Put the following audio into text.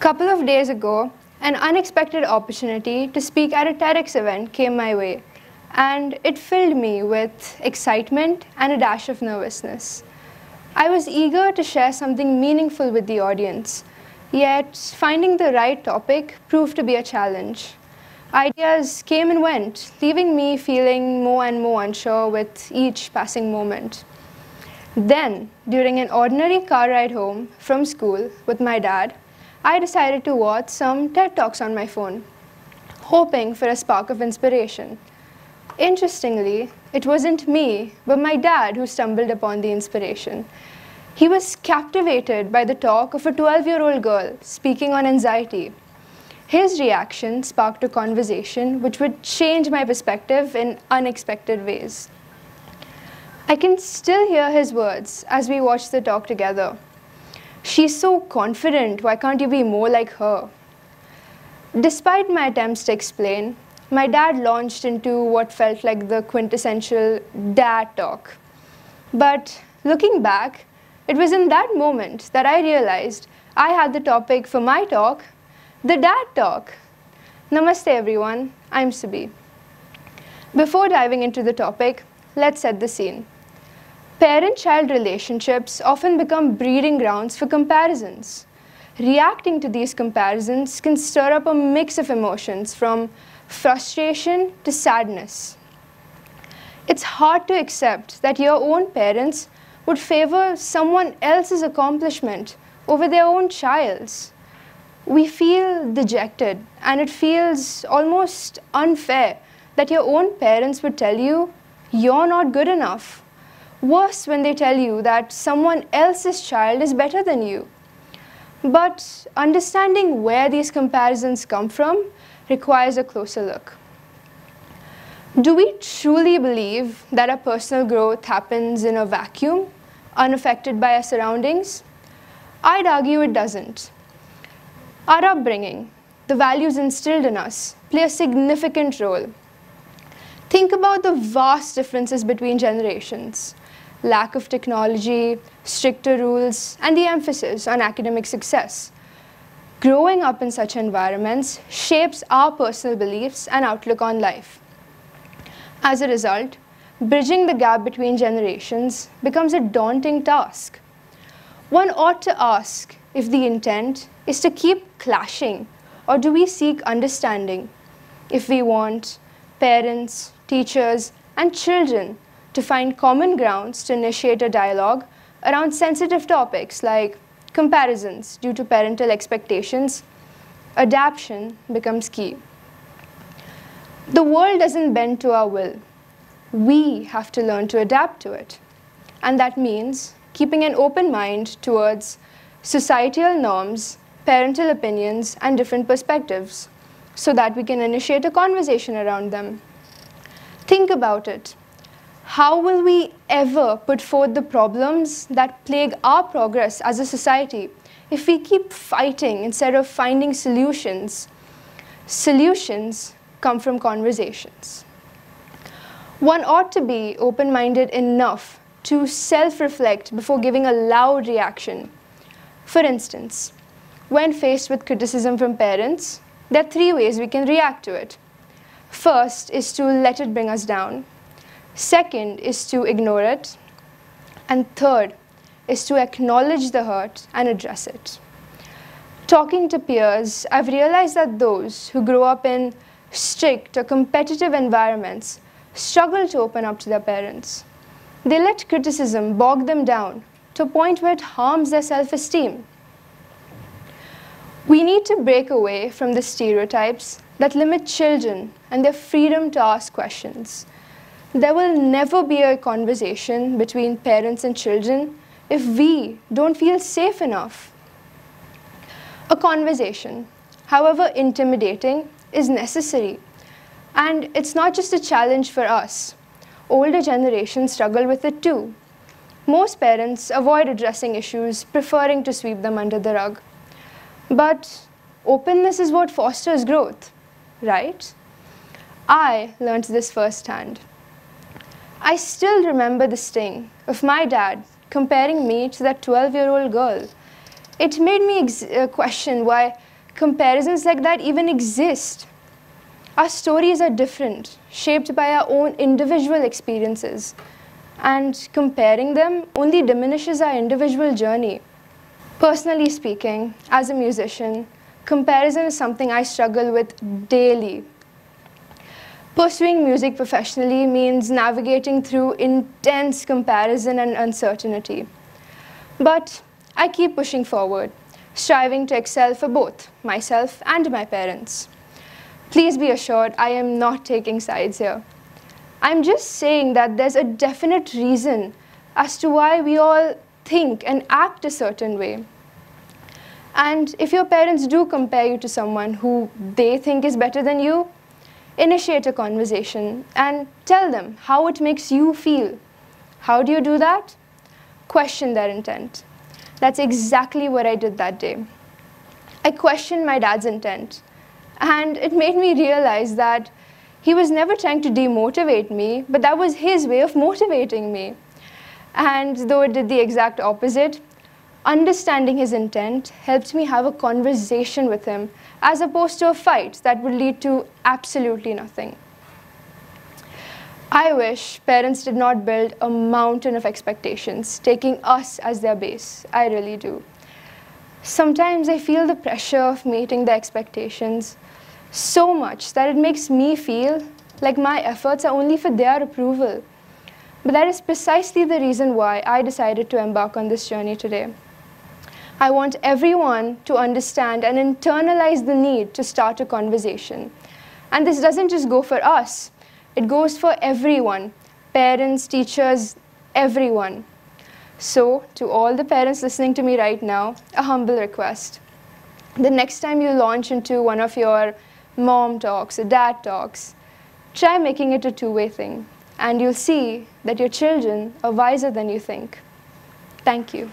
couple of days ago, an unexpected opportunity to speak at a TEDx event came my way, and it filled me with excitement and a dash of nervousness. I was eager to share something meaningful with the audience, yet finding the right topic proved to be a challenge. Ideas came and went, leaving me feeling more and more unsure with each passing moment. Then, during an ordinary car ride home from school with my dad, I decided to watch some TED Talks on my phone, hoping for a spark of inspiration. Interestingly, it wasn't me, but my dad who stumbled upon the inspiration. He was captivated by the talk of a 12-year-old girl speaking on anxiety. His reaction sparked a conversation which would change my perspective in unexpected ways. I can still hear his words as we watched the talk together. "She's so confident, why can't you be more like her?" Despite my attempts to explain, my dad launched into what felt like the quintessential dad talk. But looking back, it was in that moment that I realized I had the topic for my talk, the dad talk. Namaste everyone, I'm Subhi. Before diving into the topic, let's set the scene. Parent-child relationships often become breeding grounds for comparisons. Reacting to these comparisons can stir up a mix of emotions from frustration to sadness. It's hard to accept that your own parents would favor someone else's accomplishment over their own child's. We feel dejected, and it feels almost unfair that your own parents would tell you you're not good enough. Worse when they tell you that someone else's child is better than you. But understanding where these comparisons come from requires a closer look. Do we truly believe that our personal growth happens in a vacuum, unaffected by our surroundings? I'd argue it doesn't. Our upbringing, the values instilled in us, play a significant role. Think about the vast differences between generations. Lack of technology, stricter rules, and the emphasis on academic success. Growing up in such environments shapes our personal beliefs and outlook on life. As a result, bridging the gap between generations becomes a daunting task. One ought to ask if the intent is to keep clashing, or do we seek understanding? If we want parents, teachers, and children to find common grounds to initiate a dialogue around sensitive topics like comparisons due to parental expectations, adaptation becomes key. The world doesn't bend to our will. We have to learn to adapt to it. And that means keeping an open mind towards societal norms, parental opinions, and different perspectives so that we can initiate a conversation around them. Think about it. How will we ever put forth the problems that plague our progress as a society if we keep fighting instead of finding solutions? Solutions come from conversations. One ought to be open-minded enough to self-reflect before giving a loud reaction. For instance, when faced with criticism from parents, there are 3 ways we can react to it. First is to let it bring us down. Second is to ignore it. And third is to acknowledge the hurt and address it. Talking to peers, I've realized that those who grow up in strict or competitive environments struggle to open up to their parents. They let criticism bog them down to a point where it harms their self-esteem. We need to break away from the stereotypes that limit children and their freedom to ask questions. There will never be a conversation between parents and children if we don't feel safe enough. A conversation, however intimidating, is necessary. And it's not just a challenge for us. Older generations struggle with it too. Most parents avoid addressing issues, preferring to sweep them under the rug. But openness is what fosters growth, right? I learned this firsthand. I still remember the sting of my dad comparing me to that 12-year-old girl. It made me question why comparisons like that even exist. Our stories are different, shaped by our own individual experiences, and comparing them only diminishes our individual journey. Personally speaking, as a musician, comparison is something I struggle with daily. Pursuing music professionally means navigating through intense comparison and uncertainty. But I keep pushing forward, striving to excel for both myself and my parents. Please be assured I am not taking sides here. I'm just saying that there's a definite reason as to why we all think and act a certain way. And if your parents do compare you to someone who they think is better than you, initiate a conversation and tell them how it makes you feel. How do you do that? Question their intent. That's exactly what I did that day. I questioned my dad's intent, and it made me realize that he was never trying to demotivate me, but that was his way of motivating me. And though it did the exact opposite, understanding his intent helped me have a conversation with him, as opposed to a fight that would lead to absolutely nothing. I wish parents did not build a mountain of expectations, taking us as their base. I really do. Sometimes I feel the pressure of meeting their expectations so much that it makes me feel like my efforts are only for their approval. But that is precisely the reason why I decided to embark on this journey today. I want everyone to understand and internalize the need to start a conversation. And this doesn't just go for us, it goes for everyone, parents, teachers, everyone. So, to all the parents listening to me right now, a humble request. The next time you launch into one of your mom talks or dad talks, try making it a two-way thing, and you'll see that your children are wiser than you think. Thank you.